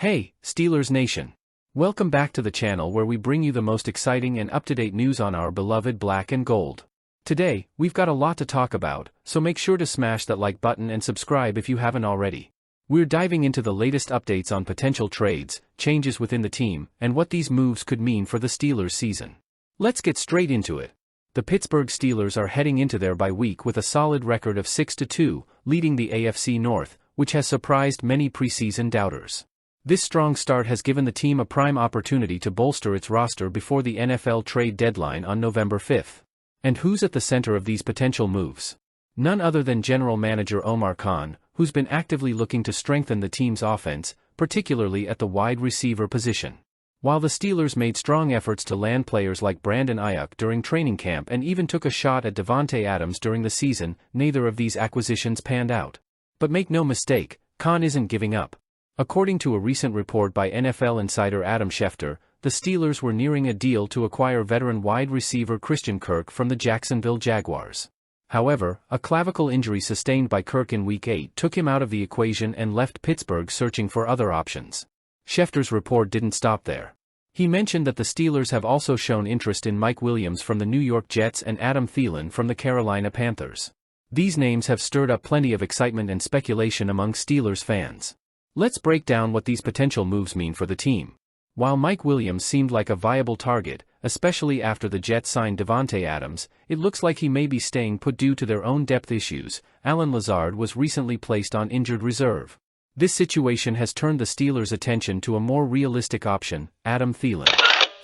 Hey, Steelers Nation! Welcome back to the channel where we bring you the most exciting and up-to-date news on our beloved black and gold. Today, we've got a lot to talk about, so make sure to smash that like button and subscribe if you haven't already. We're diving into the latest updates on potential trades, changes within the team, and what these moves could mean for the Steelers season. Let's get straight into it. The Pittsburgh Steelers are heading into their bye week with a solid record of 6-2, leading the AFC North, which has surprised many preseason doubters. This strong start has given the team a prime opportunity to bolster its roster before the NFL trade deadline on November 5th. And who's at the center of these potential moves? None other than General Manager Omar Khan, who's been actively looking to strengthen the team's offense, particularly at the wide receiver position. While the Steelers made strong efforts to land players like Brandon Ayuk during training camp and even took a shot at Davante Adams during the season, neither of these acquisitions panned out. But make no mistake, Khan isn't giving up. According to a recent report by NFL insider Adam Schefter, the Steelers were nearing a deal to acquire veteran wide receiver Christian Kirk from the Jacksonville Jaguars. However, a clavicle injury sustained by Kirk in Week 8 took him out of the equation and left Pittsburgh searching for other options. Schefter's report didn't stop there. He mentioned that the Steelers have also shown interest in Mike Williams from the New York Jets and Adam Thielen from the Carolina Panthers. These names have stirred up plenty of excitement and speculation among Steelers fans. Let's break down what these potential moves mean for the team. While Mike Williams seemed like a viable target, especially after the Jets signed Davante Adams, it looks like he may be staying put due to their own depth issues. Allen Lazard was recently placed on injured reserve. This situation has turned the Steelers' attention to a more realistic option, Adam Thielen.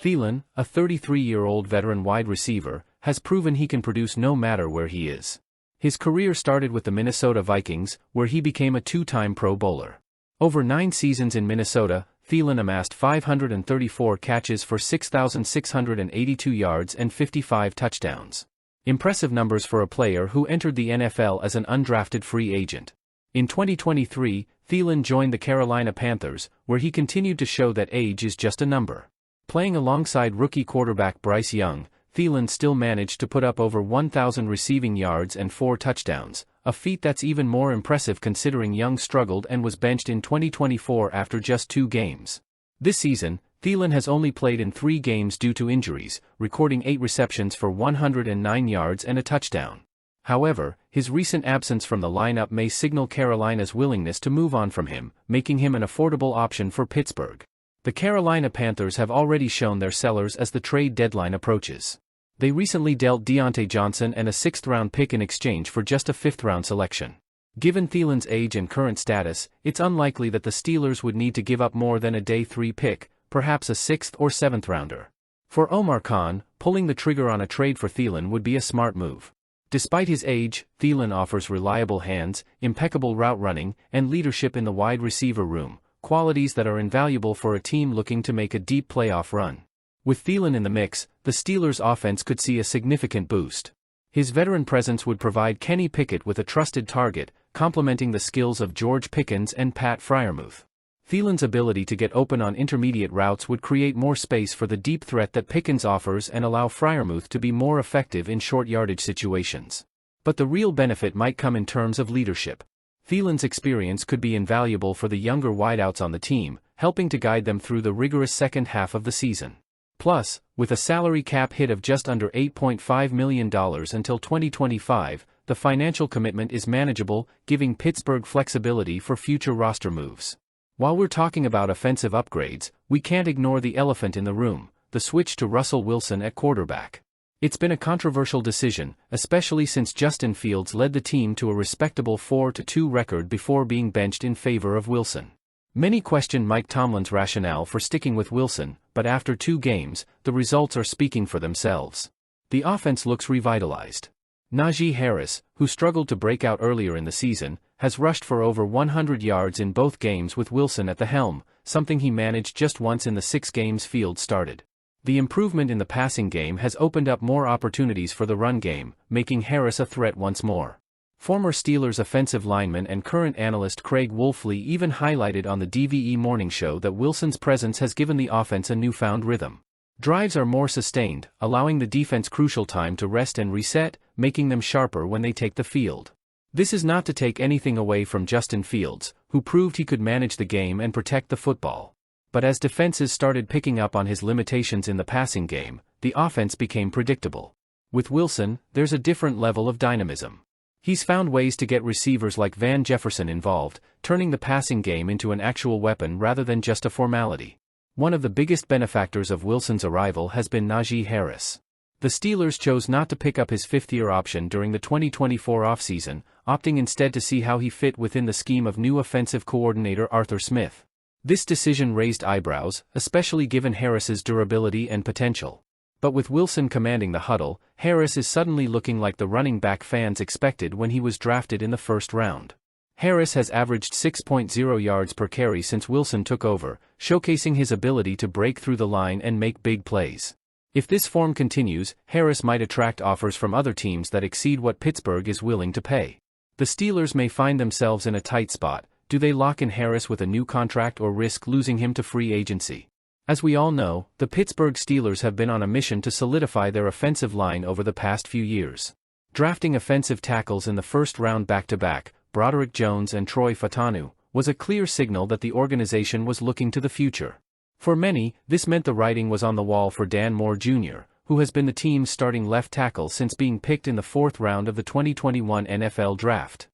Thielen, a 33-year-old veteran wide receiver, has proven he can produce no matter where he is. His career started with the Minnesota Vikings, where he became a two-time Pro Bowler. Over 9 seasons in Minnesota, Thielen amassed 534 catches for 6,682 yards and 55 touchdowns. Impressive numbers for a player who entered the NFL as an undrafted free agent. In 2023, Thielen joined the Carolina Panthers, where he continued to show that age is just a number. Playing alongside rookie quarterback Bryce Young, Thielen still managed to put up over 1,000 receiving yards and 4 touchdowns, a feat that's even more impressive considering Young struggled and was benched in 2024 after just 2 games. This season, Thielen has only played in 3 games due to injuries, recording 8 receptions for 109 yards and a touchdown. However, his recent absence from the lineup may signal Carolina's willingness to move on from him, making him an affordable option for Pittsburgh. The Carolina Panthers have already shown their sellers as the trade deadline approaches. They recently dealt Deontay Johnson and a 6th-round pick in exchange for just a 5th-round selection. Given Thielen's age and current status, it's unlikely that the Steelers would need to give up more than a day 3 pick, perhaps a 6th or 7th rounder. For Omar Khan, pulling the trigger on a trade for Thielen would be a smart move. Despite his age, Thielen offers reliable hands, impeccable route running, and leadership in the wide receiver room, qualities that are invaluable for a team looking to make a deep playoff run. With Thielen in the mix, the Steelers' offense could see a significant boost. His veteran presence would provide Kenny Pickett with a trusted target, complementing the skills of George Pickens and Pat Freiermuth. Thielen's ability to get open on intermediate routes would create more space for the deep threat that Pickens offers and allow Freiermuth to be more effective in short yardage situations. But the real benefit might come in terms of leadership. Thielen's experience could be invaluable for the younger wideouts on the team, helping to guide them through the rigorous second half of the season. Plus, with a salary cap hit of just under $8.5 million until 2025, the financial commitment is manageable, giving Pittsburgh flexibility for future roster moves. While we're talking about offensive upgrades, we can't ignore the elephant in the room, the switch to Russell Wilson at quarterback. It's been a controversial decision, especially since Justin Fields led the team to a respectable 4-2 record before being benched in favor of Wilson. Many question Mike Tomlin's rationale for sticking with Wilson, but after 2 games, the results are speaking for themselves. The offense looks revitalized. Naji Harris, who struggled to break out earlier in the season, has rushed for over 100 yards in both games with Wilson at the helm, something he managed just once in the 6 games Fields started. The improvement in the passing game has opened up more opportunities for the run game, making Harris a threat once more. Former Steelers offensive lineman and current analyst Craig Wolfley even highlighted on the DVE Morning Show that Wilson's presence has given the offense a newfound rhythm. Drives are more sustained, allowing the defense crucial time to rest and reset, making them sharper when they take the field. This is not to take anything away from Justin Fields, who proved he could manage the game and protect the football. But as defenses started picking up on his limitations in the passing game, the offense became predictable. With Wilson, there's a different level of dynamism. He's found ways to get receivers like Van Jefferson involved, turning the passing game into an actual weapon rather than just a formality. One of the biggest benefactors of Wilson's arrival has been Naji Harris. The Steelers chose not to pick up his fifth-year option during the 2024 offseason, opting instead to see how he fit within the scheme of new offensive coordinator Arthur Smith. This decision raised eyebrows, especially given Harris's durability and potential. But with Wilson commanding the huddle, Harris is suddenly looking like the running back fans expected when he was drafted in the first round. Harris has averaged 6.0 yards per carry since Wilson took over, showcasing his ability to break through the line and make big plays. If this form continues, Harris might attract offers from other teams that exceed what Pittsburgh is willing to pay. The Steelers may find themselves in a tight spot. Do they lock in Harris with a new contract or risk losing him to free agency? As we all know, the Pittsburgh Steelers have been on a mission to solidify their offensive line over the past few years. Drafting offensive tackles in the first round back-to-back, Broderick Jones and Troy Fautanu, was a clear signal that the organization was looking to the future. For many, this meant the writing was on the wall for Dan Moore Jr., who has been the team's starting left tackle since being picked in the fourth round of the 2021 NFL Draft.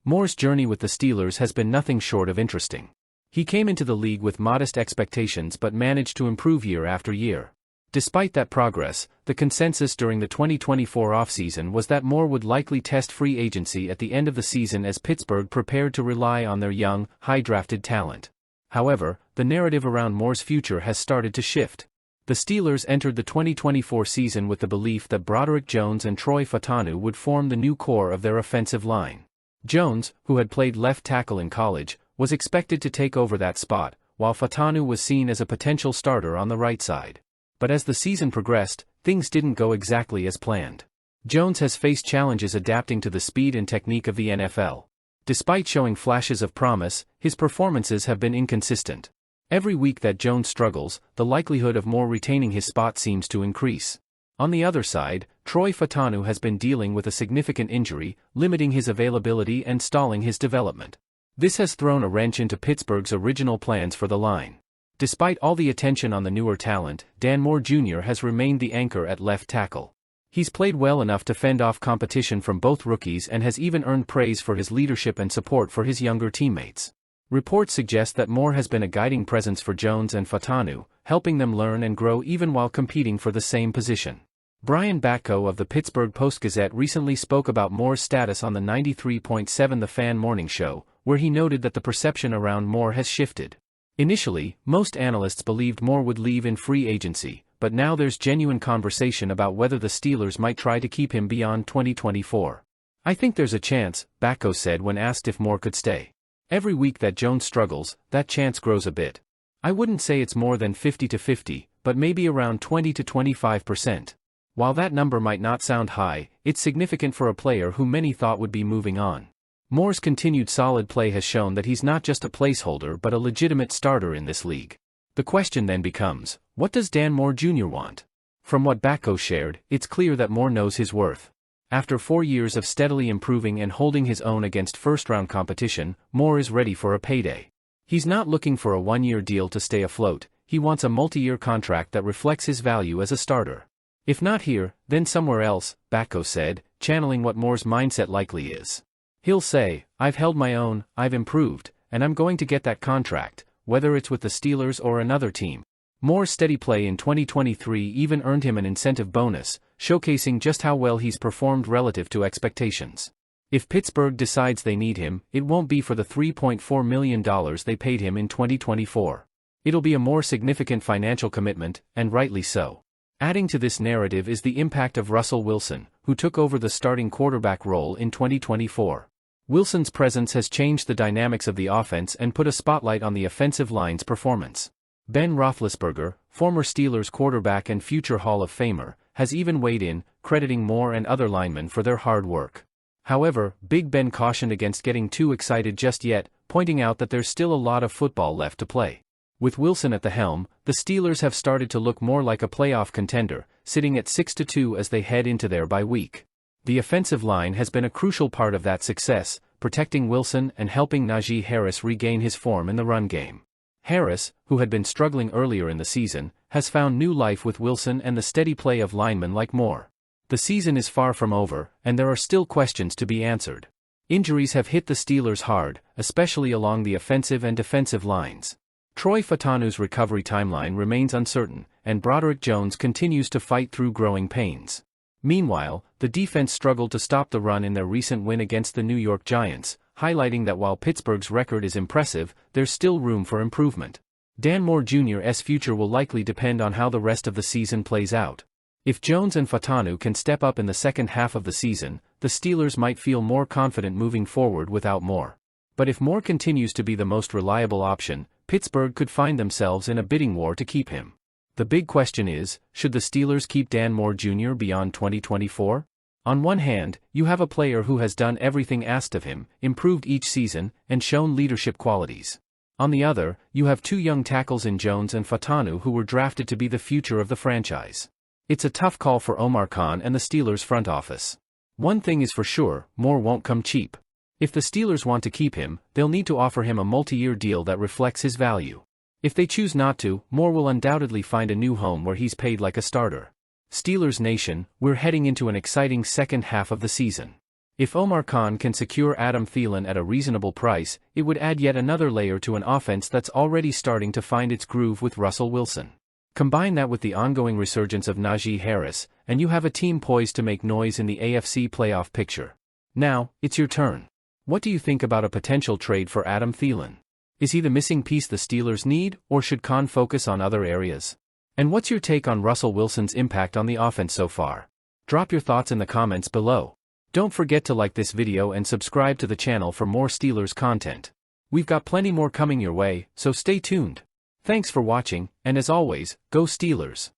Moore's journey with the Steelers has been nothing short of interesting. He came into the league with modest expectations but managed to improve year after year. Despite that progress, the consensus during the 2024 offseason was that Moore would likely test free agency at the end of the season as Pittsburgh prepared to rely on their young, high-drafted talent. However, the narrative around Moore's future has started to shift. The Steelers entered the 2024 season with the belief that Broderick Jones and Troy Fautanu would form the new core of their offensive line. Jones, who had played left tackle in college, was expected to take over that spot, while Fautanu was seen as a potential starter on the right side. But as the season progressed, things didn't go exactly as planned. Jones has faced challenges adapting to the speed and technique of the NFL. Despite showing flashes of promise, his performances have been inconsistent. Every week that Jones struggles, the likelihood of Moore retaining his spot seems to increase. On the other side, Troy Fautanu has been dealing with a significant injury, limiting his availability and stalling his development. This has thrown a wrench into Pittsburgh's original plans for the line. Despite all the attention on the newer talent, Dan Moore Jr. has remained the anchor at left tackle. He's played well enough to fend off competition from both rookies and has even earned praise for his leadership and support for his younger teammates. Reports suggest that Moore has been a guiding presence for Jones and Fautanu, helping them learn and grow even while competing for the same position. Brian Batko of the Pittsburgh Post-Gazette recently spoke about Moore's status on the 93.7 The Fan morning show, where he noted that the perception around Moore has shifted. Initially, most analysts believed Moore would leave in free agency, but now there's genuine conversation about whether the Steelers might try to keep him beyond 2024. I think there's a chance, Batko said when asked if Moore could stay. Every week that Jones struggles, that chance grows a bit. I wouldn't say it's more than 50-50, but maybe around 20 to 25%. While that number might not sound high, it's significant for a player who many thought would be moving on. Moore's continued solid play has shown that he's not just a placeholder but a legitimate starter in this league. The question then becomes, what does Dan Moore Jr. want? From what Batko shared, it's clear that Moore knows his worth. After 4 years of steadily improving and holding his own against first-round competition, Moore is ready for a payday. He's not looking for a one-year deal to stay afloat, he wants a multi-year contract that reflects his value as a starter. If not here, then somewhere else, Batko said, channeling what Moore's mindset likely is. He'll say, I've held my own, I've improved, and I'm going to get that contract, whether it's with the Steelers or another team. Moore's steady play in 2023 even earned him an incentive bonus, showcasing just how well he's performed relative to expectations. If Pittsburgh decides they need him, it won't be for the $3.4 million they paid him in 2024. It'll be a more significant financial commitment, and rightly so. Adding to this narrative is the impact of Russell Wilson, who took over the starting quarterback role in 2024. Wilson's presence has changed the dynamics of the offense and put a spotlight on the offensive line's performance. Ben Roethlisberger, former Steelers quarterback and future Hall of Famer, has even weighed in, crediting Moore and other linemen for their hard work. However, Big Ben cautioned against getting too excited just yet, pointing out that there's still a lot of football left to play. With Wilson at the helm, the Steelers have started to look more like a playoff contender, sitting at 6-2 as they head into their bye week. The offensive line has been a crucial part of that success, protecting Wilson and helping Naji Harris regain his form in the run game. Harris, who had been struggling earlier in the season, has found new life with Wilson and the steady play of linemen like Moore. The season is far from over, and there are still questions to be answered. Injuries have hit the Steelers hard, especially along the offensive and defensive lines. Troy Fautanu's recovery timeline remains uncertain, and Broderick Jones continues to fight through growing pains. Meanwhile, the defense struggled to stop the run in their recent win against the New York Giants, highlighting that while Pittsburgh's record is impressive, there's still room for improvement. Dan Moore Jr.'s future will likely depend on how the rest of the season plays out. If Jones and Fautanu can step up in the second half of the season, the Steelers might feel more confident moving forward without Moore. But if Moore continues to be the most reliable option, Pittsburgh could find themselves in a bidding war to keep him. The big question is, should the Steelers keep Dan Moore Jr. beyond 2024? On one hand, you have a player who has done everything asked of him, improved each season, and shown leadership qualities. On the other, you have two young tackles in Jones and Fautanu who were drafted to be the future of the franchise. It's a tough call for Omar Khan and the Steelers front office. One thing is for sure, Moore won't come cheap. If the Steelers want to keep him, they'll need to offer him a multi-year deal that reflects his value. If they choose not to, Moore will undoubtedly find a new home where he's paid like a starter. Steelers Nation, we're heading into an exciting second half of the season. If Omar Khan can secure Adam Thielen at a reasonable price, it would add yet another layer to an offense that's already starting to find its groove with Russell Wilson. Combine that with the ongoing resurgence of Naji Harris, and you have a team poised to make noise in the AFC playoff picture. Now, it's your turn. What do you think about a potential trade for Adam Thielen? Is he the missing piece the Steelers need, or should Khan focus on other areas? And what's your take on Russell Wilson's impact on the offense so far? Drop your thoughts in the comments below. Don't forget to like this video and subscribe to the channel for more Steelers content. We've got plenty more coming your way, so stay tuned. Thanks for watching, and as always, go Steelers!